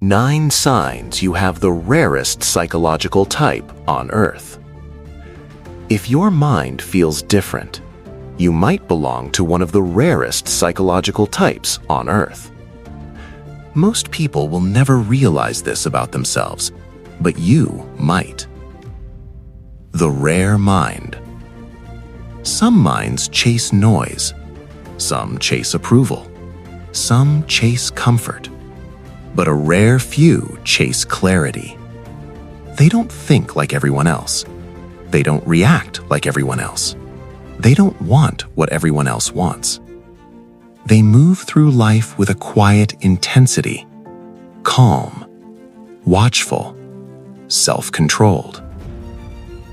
9 signs you have the rarest psychological type on Earth. If your mind feels different, you might belong to one of the rarest psychological types on Earth. Most people will never realize this about themselves, but you might. The rare mind. Some minds chase noise, some chase approval, some chase comfort, but a rare few chase clarity. They don't think like everyone else. They don't react like everyone else. They don't want what everyone else wants. They move through life with a quiet intensity, calm, watchful, self-controlled.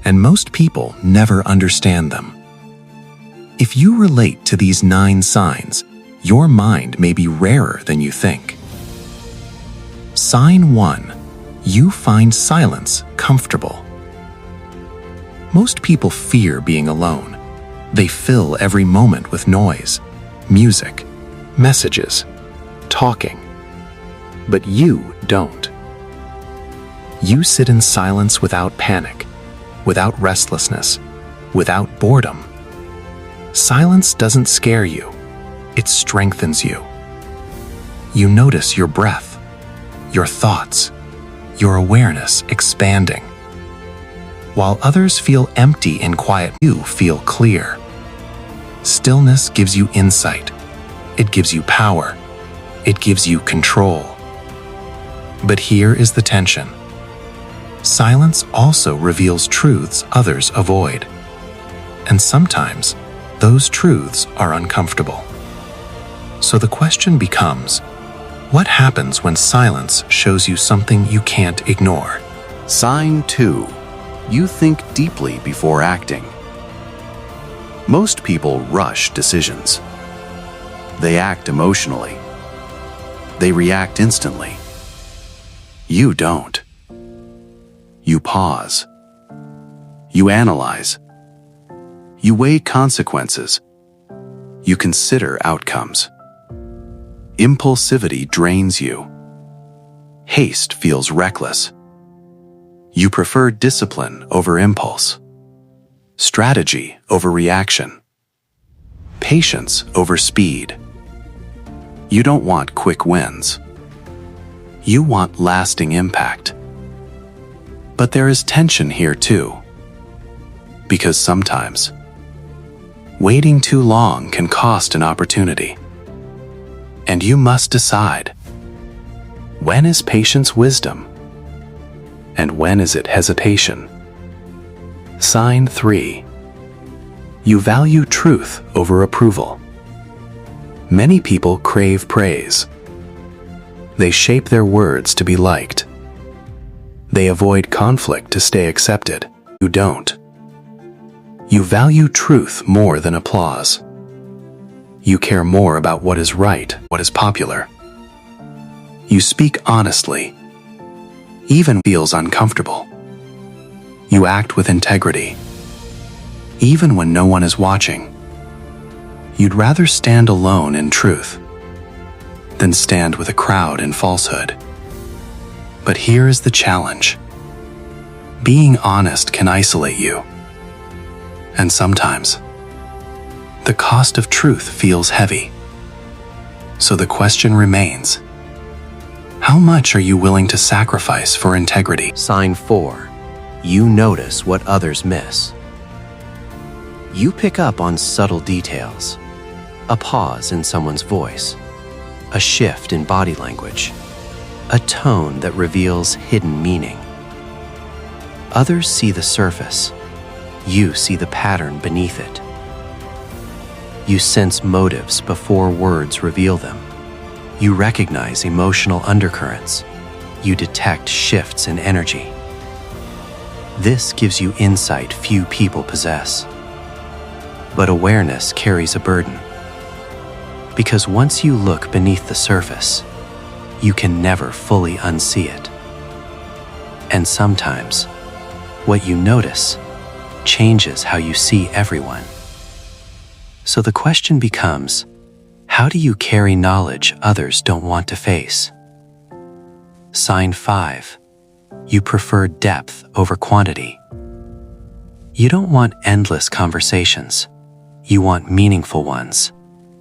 And most people never understand them. If you relate to these 9 signs, your mind may be rarer than you think. Sign 1. You find silence comfortable. Most people fear being alone. They fill every moment with noise, music, messages, talking. But you don't. You sit in silence without panic, without restlessness, without boredom. Silence doesn't scare you. It strengthens you. You notice your breath, your thoughts, your awareness expanding. While others feel empty and quiet, you feel clear. Stillness gives you insight. It gives you power. It gives you control. But here is the tension. Silence also reveals truths others avoid. And sometimes, those truths are uncomfortable. So the question becomes, what happens when silence shows you something you can't ignore? Sign 2. You think deeply before acting. Most people rush decisions. They act emotionally. They react instantly. You don't. You pause. You analyze. You weigh consequences. You consider outcomes. Impulsivity drains you. Haste feels reckless. You prefer discipline over impulse, strategy over reaction, patience over speed. You don't want quick wins. You want lasting impact. But there is tension here too, because sometimes waiting too long can cost an opportunity. And you must decide, when is patience wisdom? And when is it hesitation? Sign 3. You value truth over approval. Many people crave praise. They shape their words to be liked. They avoid conflict to stay accepted. You don't. You value truth more than applause. You care more about what is right, what is popular. You speak honestly, even feels uncomfortable. You act with integrity, even when no one is watching. You'd rather stand alone in truth than stand with a crowd in falsehood. But here is the challenge. Being honest can isolate you. And sometimes, the cost of truth feels heavy. So the question remains, how much are you willing to sacrifice for integrity? Sign 4. You notice what others miss. You pick up on subtle details, a pause in someone's voice, a shift in body language, a tone that reveals hidden meaning. Others see the surface. You see the pattern beneath it. You sense motives before words reveal them. You recognize emotional undercurrents. You detect shifts in energy. This gives you insight few people possess. But awareness carries a burden. Because once you look beneath the surface, you can never fully unsee it. And sometimes, what you notice changes how you see everyone. So the question becomes, how do you carry knowledge others don't want to face? Sign 5. You prefer depth over quantity. You don't want endless conversations. You want meaningful ones.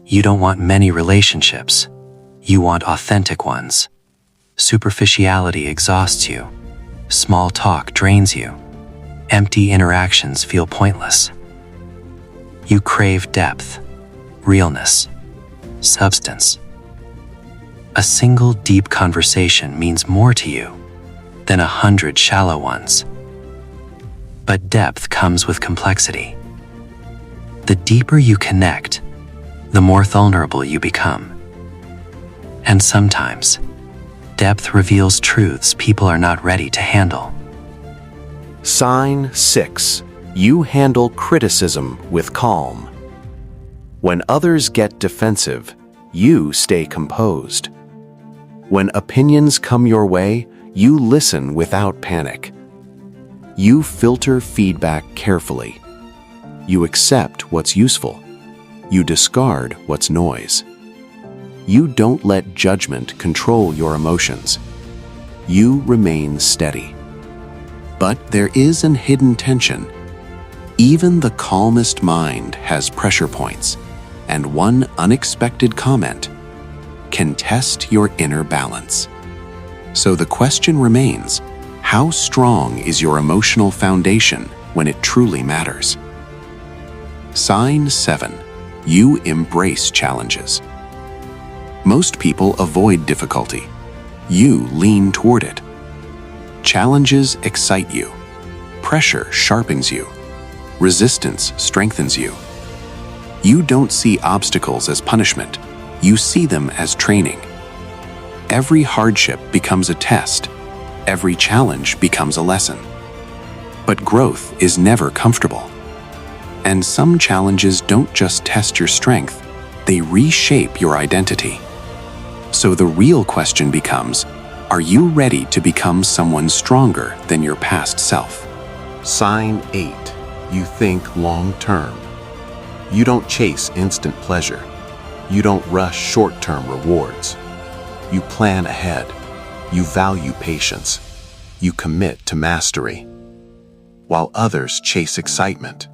You don't want many relationships. You want authentic ones. Superficiality exhausts you. Small talk drains you. Empty interactions feel pointless. You crave depth, realness, substance. A single deep conversation means more to you than 100 shallow ones. But depth comes with complexity. The deeper you connect, the more vulnerable you become. And sometimes, depth reveals truths people are not ready to handle. Sign 6. You handle criticism with calm. When others get defensive, you stay composed. When opinions come your way, you listen without panic. You filter feedback carefully. You accept what's useful. You discard what's noise. You don't let judgment control your emotions. You remain steady. But there is an hidden tension. Even the calmest mind has pressure points, and one unexpected comment can test your inner balance. So the question remains, how strong is your emotional foundation when it truly matters? Sign 7. You embrace challenges. Most people avoid difficulty. You lean toward it. Challenges excite you. Pressure sharpens you. Resistance strengthens you. You don't see obstacles as punishment. You see them as training. Every hardship becomes a test. Every challenge becomes a lesson. But growth is never comfortable. And some challenges don't just test your strength, they reshape your identity. So the real question becomes, are you ready to become someone stronger than your past self? Sign 8. You think long-term. You don't chase instant pleasure. You don't rush short-term rewards. You plan ahead. You value patience. You commit to mastery. While others chase excitement,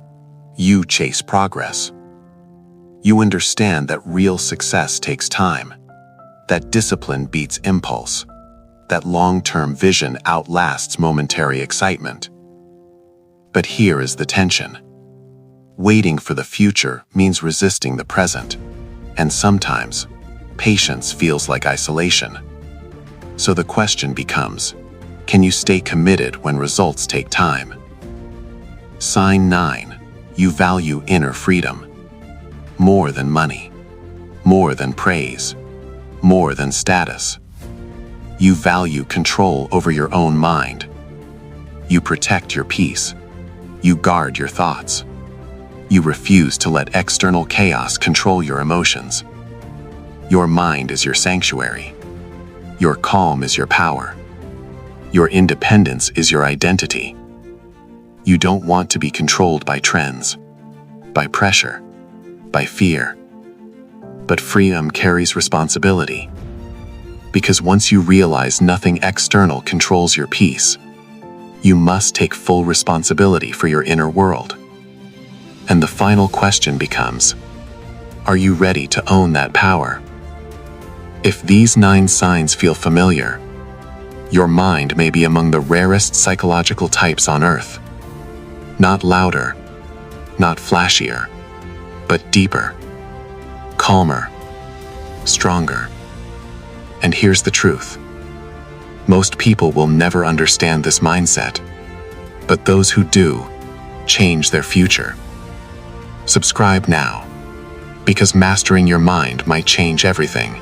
you chase progress. You understand that real success takes time, that discipline beats impulse, that long-term vision outlasts momentary excitement. But here is the tension. Waiting for the future means resisting the present, and sometimes, patience feels like isolation. So the question becomes, can you stay committed when results take time? Sign 9. You value inner freedom. More than money. More than praise. More than status. You value control over your own mind. You protect your peace. You guard your thoughts. You refuse to let external chaos control your emotions. Your mind is your sanctuary. Your calm is your power. Your independence is your identity. You don't want to be controlled by trends, by pressure, by fear. But freedom carries responsibility. Because once you realize nothing external controls your peace, you must take full responsibility for your inner world. And the final question becomes, are you ready to own that power? If these 9 signs feel familiar, your mind may be among the rarest psychological types on Earth. Not louder, not flashier, but deeper, calmer, stronger. And here's the truth. Most people will never understand this mindset, but those who do change their future. Subscribe now, because mastering your mind might change everything.